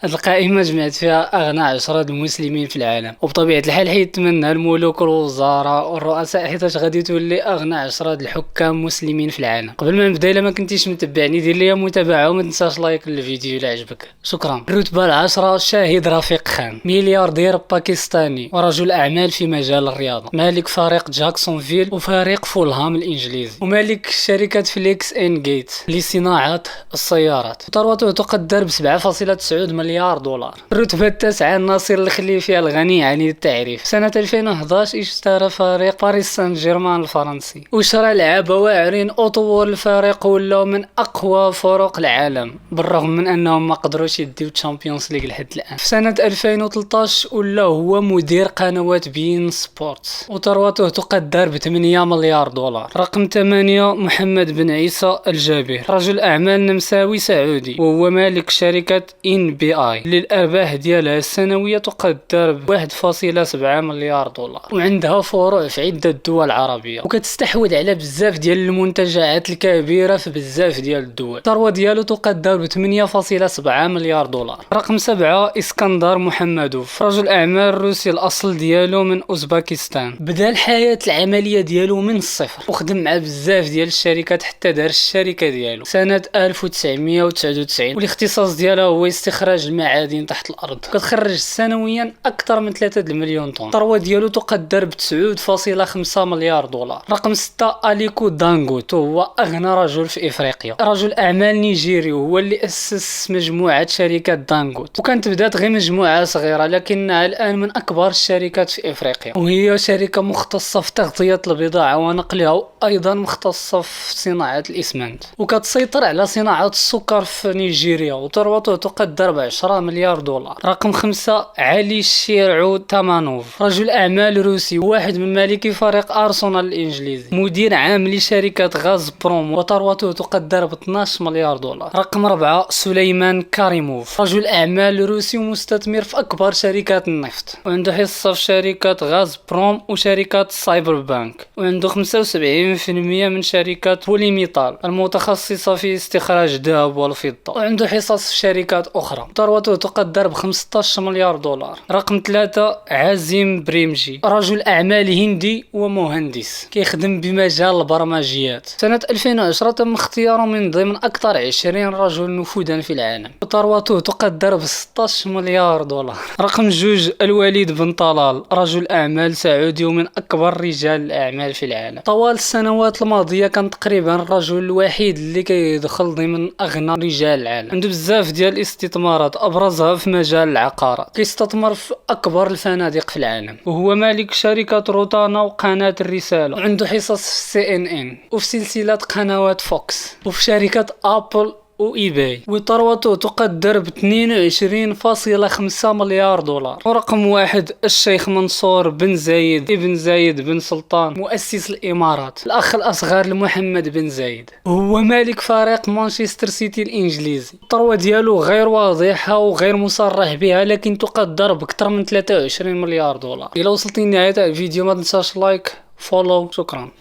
هاد القائمة جمعت فيها أغنى 10 المسلمين في العالم، وبطبيعة الحال حيت يتمنى الملوك والوزراء والرؤساء حيتاش غادي تولي أغنى 10 الحكام مسلمين في العالم. قبل ما نبدا، إلا ما كنتيش متبعني دير ليا متابعة وما تنساش لايك للفيديو إلا عجبك، شكرا. الرتبة العاشرة شاهد رفيق خان، ملياردير باكستاني ورجل أعمال في مجال الرياضة، مالك فريق جاكسونفيل وفريق فولهام الإنجليزي، ومالك شركة فليكس إن جيت لصناعة السيارات، ثروته تقدر ب 7.9 مليار دولار. الرتبة التاسعة ناصر الخليفي الغني عن التعريف، سنة 2011 اشترى فريق باريس سان جيرمان الفرنسي وشرى لعب واعرين أطور الفريق ولاو من أقوى فرق العالم، بالرغم من أنهم ما قدروش يديو تشامبيونز ليغ لحد الآن. في سنة 2013 ولا هو مدير قنوات بين سبورتس وثروته تقدر ب 8 مليار دولار. رقم 8 محمد بن عيسى الجابر، رجل أعمال نمساوي سعودي وهو مالك شركة إن بي آي للأرباح ديالها السنوية تقدر ب 1.7 مليار دولار، وعندها فروع في عدة دول عربية وكتستحوذ على بزاف ديال المنتجعات الكبيرة في بزاف ديال الدول. الثروة ديالو تقدر ب 8.7 مليار دولار. رقم 7 اسكندر محمدوف، رجل أعمال روسي الأصل ديالو من أوزباكستان، بدا الحياة العملية ديالو من الصفر وخدم مع بزاف ديال الشركات حتى دار الشركة ديالو سنة 1999، والاختصاص ديالها هو استخراج المعادن تحت الأرض، كتخرج سنويا أكثر من 3 مليون طن. الثروة ديالو تقدر ب 9.5 مليار دولار. رقم 6 أليكو دانغوت، وهو أغنى رجل في إفريقيا، رجل أعمال نيجيري وهو اللي أسس مجموعة شركات دانغوت، وكانت بدات غير مجموعة صغيرة لكنها الآن من أكبر الشركات في إفريقيا، وهي شركة مختصة في تغطية البضاعة ونقلها، وأيضا مختصة في صناعة الإسمنت، وكتسيطر على صناعة السكر في نيجيريا، وثروته تقدر ب 10 مليار دولار. رقم 5 علي شيرعو تامانوف، رجل أعمال روسي وواحد من مالكي فريق أرسنال الإنجليزي، مدير عام لشركة غاز بروم، وثروته تقدر ب 12 مليار دولار. رقم 4 سليمان كاريموف، رجل أعمال روسي ومستثمر في أكبر شركات النفط، وعنده حصة في شركة غاز بروم وشركة سايبر بانك، وعنده 75% من شركة بوليميتال المتخصصة في استخراج الذهب والفضة، وعنده حصص في شركات أخرى. ثروته تقدر ب 15 مليار دولار. رقم 3 عازم بريمجي، رجل أعمال هندي ومهندس كيخدم بمجال البرمجيات. سنة 2010 تم اختياره من ضمن أكثر 20 رجل نفوذا في العالم، وثروته تقدر ب 16 مليار دولار. رقم 2 الوليد بن طلال، رجل أعمال سعودي ومن أكبر رجال الأعمال في العالم. طوال السنوات الماضية كان تقريبا الرجل الوحيد اللي كيدخل ضمن أغنى رجال العالم، عنده بزاف ديال الاستثمارات أبرزها في مجال العقارات، كيستثمر في أكبر الفنادق في العالم، وهو مالك شركة روتانا وقناة الرسالة، وعنده حصص في CNN وفي سلسلة قنوات فوكس وفي شركة أبل وإي باي، وثروته تقدر ب 22.5 مليار دولار. ورقم 1 الشيخ منصور بن زايد ابن زايد بن سلطان، مؤسس الإمارات، الأخ الأصغر لمحمد بن زايد، وهو مالك فريق مانشستر سيتي الإنجليزي. الثروة ديالو غير واضحة وغير مصرح بها، لكن تقدر بأكثر من 23 مليار دولار. إلا وصلتي لنهاية الفيديو ما تنساش لايك فولو، شكرا.